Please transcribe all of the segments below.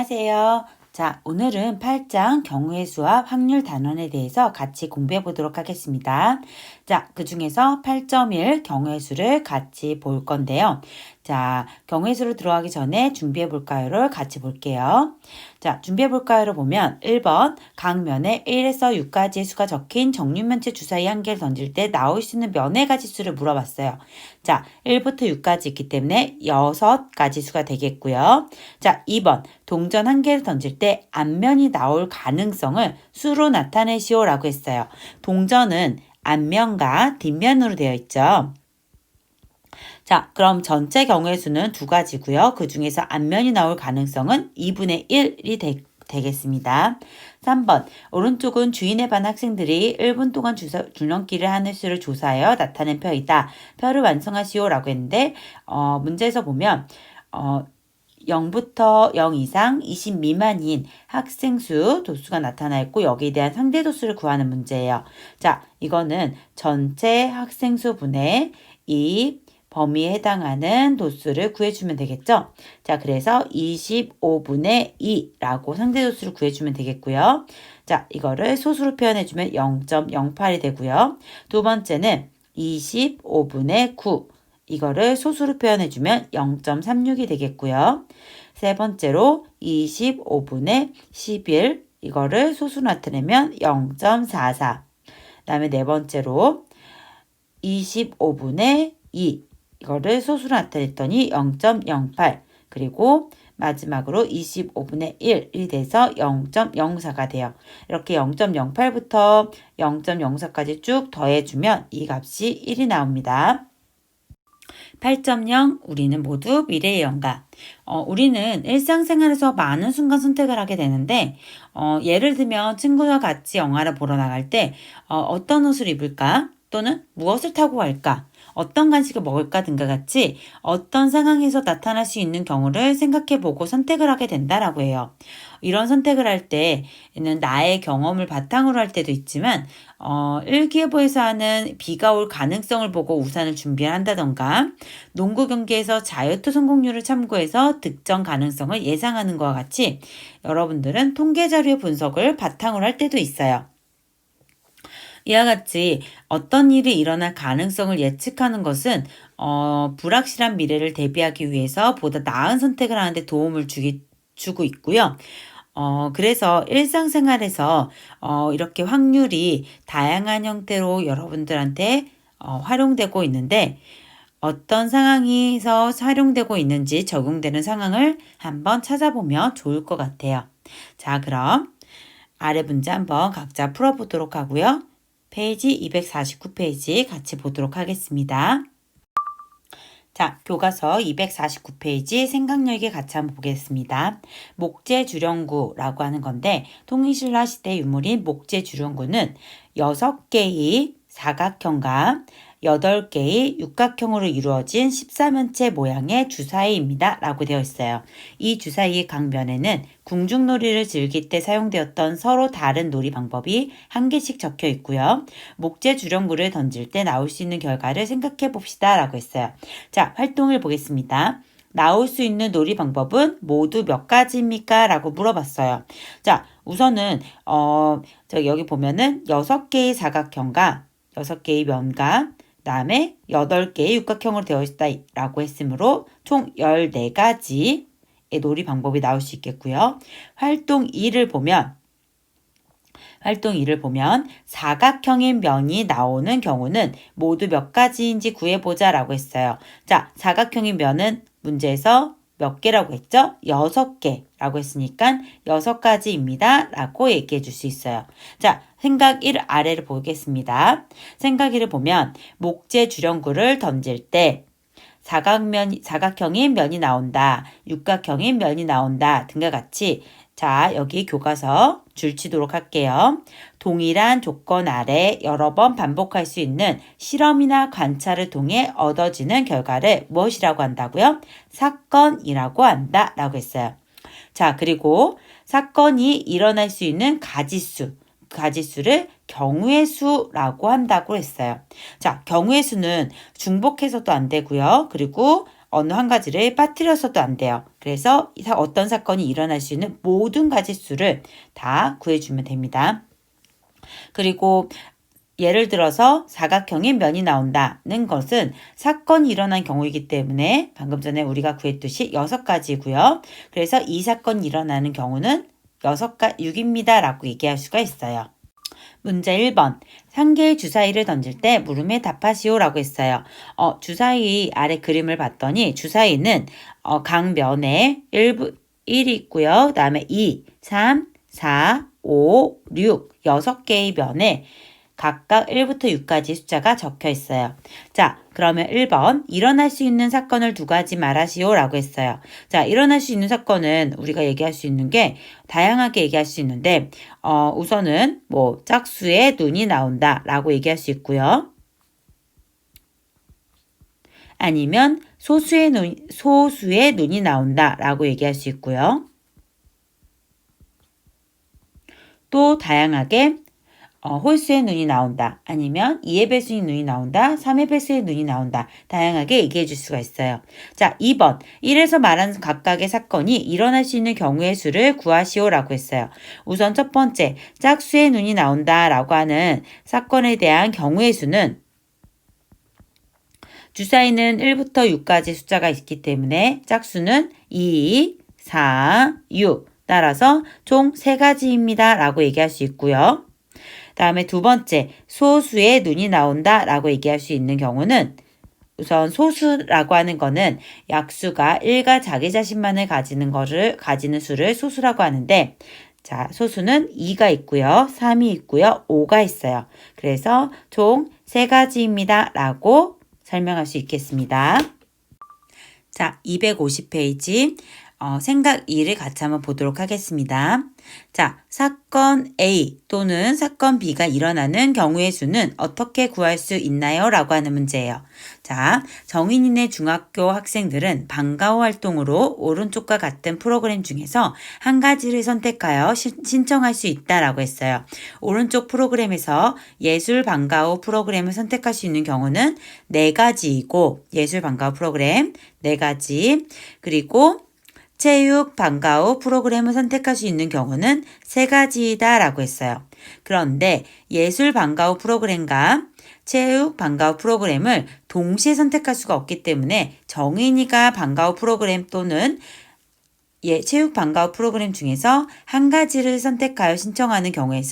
안녕하세요. 자, 오늘은 8장 경우의 수와 확률 단원에 대해서 같이 공부해 보도록 하겠습니다. 자, 그 중에서 8.1 경우의 수를 같이 볼 건데요. 자, 경우의 수로 들어가기 전에 준비해 볼까요를 같이 볼게요. 자, 준비해 볼까요를 보면 1번 각 면에 1에서 6가지의 수가 적힌 정육면체 주사위 한 개를 던질 때 나올 수 있는 면의 가지수를 물어봤어요. 자, 1부터 6까지 있기 때문에 6가지 수가 되겠고요. 자, 2번 동전 한 개를 던질 때 앞면이 나올 가능성을 수로 나타내시오 라고 했어요. 동전은 앞면과 뒷면으로 되어 있죠. 자, 그럼 전체 경우의 수는 두 가지고요. 그 중에서 앞면이 나올 가능성은 2분의 1이 되겠습니다. 3번 오른쪽은 주인에 반 학생들이 1분 동안 줄넘기를 하는 수를 조사하여 나타낸 표이다. 표를 완성하시오 라고 했는데 문제에서 보면 0부터 0 이상 20 미만인 학생 수 도수가 나타나 있고 여기에 대한 상대 도수를 구하는 문제예요. 자, 이거는 전체 학생 수 분의 이 범위에 해당하는 도수를 구해주면 되겠죠? 자, 그래서 25분의 2라고 상대 도수를 구해주면 되겠고요. 자, 이거를 소수로 표현해주면 0.08이 되고요. 두 번째는 25분의 9. 이거를 소수로 표현해주면 0.36이 되겠고요. 세 번째로 25분의 11. 이거를 소수로 나타내면 0.44. 그 다음에 네 번째로 25분의 2. 이거를 소수로 나타냈더니 0.08. 그리고 마지막으로 25분의 1이 돼서 0.04가 돼요. 이렇게 0.08부터 0.04까지 쭉 더해주면 이 값이 1이 나옵니다. 8.0 우리는 모두 미래의 영감. 우리는 일상생활에서 많은 순간 선택을 하게 되는데 예를 들면 친구와 같이 영화를 보러 나갈 때 어떤 옷을 입을까? 또는 무엇을 타고 갈까? 어떤 간식을 먹을까 등과 같이 어떤 상황에서 나타날 수 있는 경우를 생각해보고 선택을 하게 된다라고 해요. 이런 선택을 할 때는 나의 경험을 바탕으로 할 때도 있지만 일기예보에서 하는 비가 올 가능성을 보고 우산을 준비한다던가 농구 경기에서 자유투 성공률을 참고해서 득점 가능성을 예상하는 것과 같이 여러분들은 통계 자료의 분석을 바탕으로 할 때도 있어요. 이와 같이 어떤 일이 일어날 가능성을 예측하는 것은 불확실한 미래를 대비하기 위해서 보다 나은 선택을 하는데 도움을 주고 있고요. 그래서 일상생활에서 이렇게 확률이 다양한 형태로 여러분들한테 활용되고 있는데 어떤 상황에서 활용되고 있는지 적용되는 상황을 한번 찾아보면 좋을 것 같아요. 자, 그럼 아래 문제 한번 각자 풀어보도록 하고요. 페이지 249페이지 같이 보도록 하겠습니다. 자, 교과서 249페이지 생각력에 같이 한번 보겠습니다. 목재주령구라고 하는 건데 통일신라 시대 유물인 목재주령구는 6개의 사각형과 8개의 육각형으로 이루어진 14면체 모양의 주사위입니다. 라고 되어 있어요. 이 주사위의 각 면에는 궁중놀이를 즐길 때 사용되었던 서로 다른 놀이 방법이 한 개씩 적혀 있고요. 목재 주령구를 던질 때 나올 수 있는 결과를 생각해 봅시다. 라고 했어요. 자, 활동을 보겠습니다. 나올 수 있는 놀이 방법은 모두 몇 가지입니까? 라고 물어봤어요. 자, 우선은 여기 보면은 6개의 사각형과 6개의 면과 그 다음에 8개의 육각형으로 되어 있다라고 했으므로 총 14가지의 놀이 방법이 나올 수 있겠고요. 활동 2를 보면 사각형인 면이 나오는 경우는 모두 몇 가지인지 구해보자 라고 했어요. 자, 사각형인 면은 문제에서 몇 개라고 했죠? 6개라고 했으니까 6가지입니다. 라고 얘기해 줄 수 있어요. 자, 생각 1 아래를 보겠습니다. 생각 1을 보면 목재 주령구를 던질 때 사각형인 면이 나온다. 육각형인 면이 나온다. 등과 같이 자, 여기 교과서 줄치도록 할게요. 동일한 조건 아래 여러 번 반복할 수 있는 실험이나 관찰을 통해 얻어지는 결과를 무엇이라고 한다고요? 사건이라고 한다. 라고 했어요. 자, 그리고 사건이 일어날 수 있는 가지수를 경우의 수라고 한다고 했어요. 자, 경우의 수는 중복해서도 안 되고요. 그리고 어느 한 가지를 빠뜨려서도 안 돼요. 그래서 어떤 사건이 일어날 수 있는 모든 가지수를 다 구해주면 됩니다. 그리고 예를 들어서 사각형의 면이 나온다는 것은 사건이 일어난 경우이기 때문에 방금 전에 우리가 구했듯이 6가지고요. 그래서 이 사건이 일어나는 경우는 6입니다 라고 얘기할 수가 있어요. 문제 1번. 한 개의 주사위를 던질 때 물음에 답하시오 라고 했어요. 주사위 아래 그림을 봤더니 주사위는 각 면에 1이 있고요. 그 다음에 2, 3, 4, 5, 6, 6개의 면에 각각 1부터 6까지 숫자가 적혀 있어요. 자, 그러면 1번 일어날 수 있는 사건을 2가지 말하시오 라고 했어요. 자, 일어날 수 있는 사건은 우리가 얘기할 수 있는 게 다양하게 얘기할 수 있는데 우선은 뭐 짝수의 눈이 나온다 라고 얘기할 수 있고요. 아니면 소수의 눈이 나온다 라고 얘기할 수 있고요. 또 다양하게 홀수의 눈이 나온다. 아니면 2의 배수의 눈이 나온다. 3의 배수의 눈이 나온다. 다양하게 얘기해 줄 수가 있어요. 자, 2번. 1에서 말하는 각각의 사건이 일어날 수 있는 경우의 수를 구하시오 라고 했어요. 우선 첫 번째, 짝수의 눈이 나온다 라고 하는 사건에 대한 경우의 수는 주사위는 1부터 6까지 숫자가 있기 때문에 짝수는 2, 4, 6 따라서 총 3가지입니다 라고 얘기할 수 있고요. 다음에 두 번째, 소수의 눈이 나온다 라고 얘기할 수 있는 경우는 우선 소수라고 하는 거는 약수가 1과 자기 자신만을 가지는 수를 소수라고 하는데 자, 소수는 2가 있고요. 3이 있고요. 5가 있어요. 그래서 총 3가지입니다 라고 설명할 수 있겠습니다. 자, 250페이지 생각 2를 같이 한번 보도록 하겠습니다. 자, 사건 A 또는 사건 B가 일어나는 경우의 수는 어떻게 구할 수 있나요? 라고 하는 문제예요. 자, 정인이네 중학교 학생들은 방과후 활동으로 오른쪽과 같은 프로그램 중에서 한 가지를 선택하여 신청할 수 있다라고 했어요. 오른쪽 프로그램에서 예술 방과후 프로그램을 선택할 수 있는 경우는 4가지이고 예술 방과후 프로그램 4가지 그리고 체육 방과후 프로그램을 선택할 수 있는 경우는 3가지이다 라고 했어요. 그런데 예술 방과후 프로그램과 체육 방과후 프로그램을 동시에 선택할 수가 없기 때문에 정인이가 방과후 프로그램 또는 체육 방과후 프로그램 중에서 한 가지를 선택하여 신청하는 경우의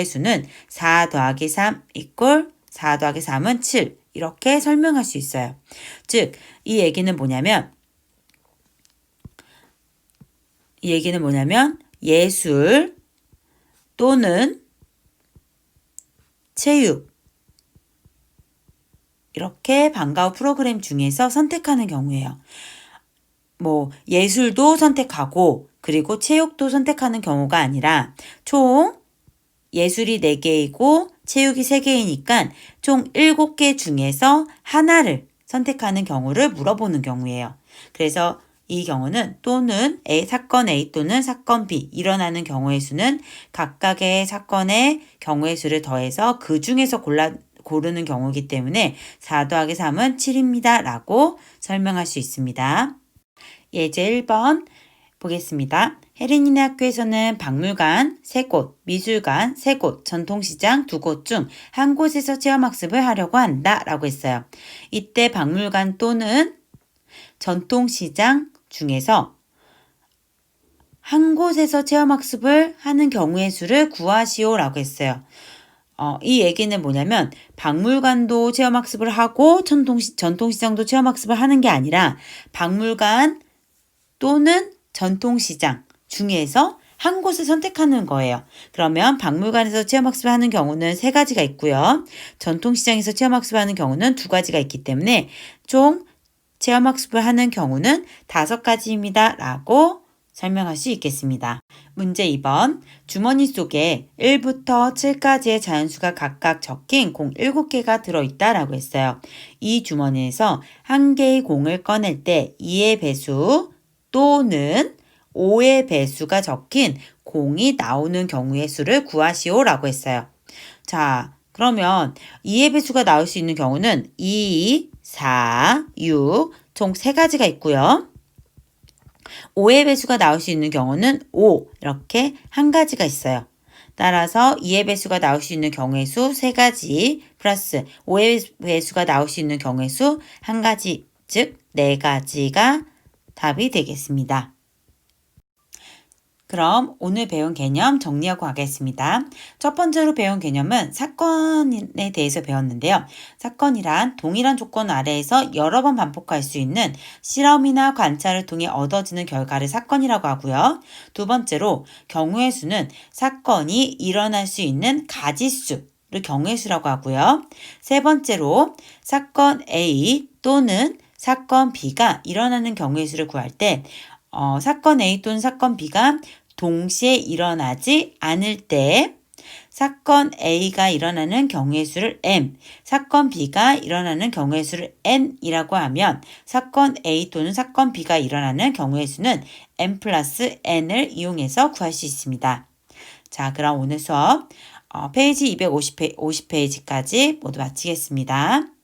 수는 4 더하기 3 이꼴 4 더하기 3은 7 이렇게 설명할 수 있어요. 즉, 이 얘기는 뭐냐면 예술 또는 체육 이렇게 방과후 프로그램 중에서 선택하는 경우예요. 뭐 예술도 선택하고 그리고 체육도 선택하는 경우가 아니라 총 예술이 4개이고 체육이 3개이니까 총 7개 중에서 하나를 선택하는 경우를 물어보는 경우예요. 그래서 이 경우는 또는 사건 A 또는 사건 B 일어나는 경우의 수는 각각의 사건의 경우의 수를 더해서 그 중에서 고르는 경우이기 때문에 4 더하기 3은 7입니다 라고 설명할 수 있습니다. 예제 1번 보겠습니다. 혜린이네 학교에서는 박물관 3곳, 미술관 3곳, 전통시장 2곳 중 한 곳에서 체험학습을 하려고 한다 라고 했어요. 이때 박물관 또는 전통시장 중에서 한 곳에서 체험학습을 하는 경우의 수를 구하시오 라고 했어요. 이 얘기는 뭐냐면 박물관도 체험학습을 하고 전통시장도 체험학습을 하는 게 아니라 박물관 또는 전통시장 중에서 한 곳을 선택하는 거예요. 그러면 박물관에서 체험학습을 하는 경우는 3가지가 있고요. 전통시장에서 체험학습을 하는 경우는 2가지가 있기 때문에 총 체험학습을 하는 경우는 5가지입니다 라고 설명할 수 있겠습니다. 문제 2번 주머니 속에 1부터 7까지의 자연수가 각각 적힌 공 7개가 들어있다 라고 했어요. 이 주머니에서 한 개의 공을 꺼낼 때 2의 배수 또는 5의 배수가 적힌 공이 나오는 경우의 수를 구하시오 라고 했어요. 자, 그러면 2의 배수가 나올 수 있는 경우는 2, 4, 6, 총 3가지가 있고요. 5의 배수가 나올 수 있는 경우는 5 이렇게 1가지가 있어요. 따라서 2의 배수가 나올 수 있는 경우의 수 3가지 플러스 5의 배수가 나올 수 있는 경우의 수 1가지, 즉 4가지가 답이 되겠습니다. 그럼 오늘 배운 개념 정리하고 가겠습니다. 첫 번째로 배운 개념은 사건에 대해서 배웠는데요. 사건이란 동일한 조건 아래에서 여러 번 반복할 수 있는 실험이나 관찰을 통해 얻어지는 결과를 사건이라고 하고요. 두 번째로 경우의 수는 사건이 일어날 수 있는 가지수를 경우의 수라고 하고요. 세 번째로 사건 A 또는 사건 B가 일어나는 경우의 수를 구할 때 사건 A 또는 사건 B가 동시에 일어나지 않을 때 사건 A가 일어나는 경우의 수를 M, 사건 B가 일어나는 경우의 수를 N이라고 하면 사건 A 또는 사건 B가 일어나는 경우의 수는 M 플러스 N을 이용해서 구할 수 있습니다. 자, 그럼 오늘 수업 페이지 250페이지까지 모두 마치겠습니다.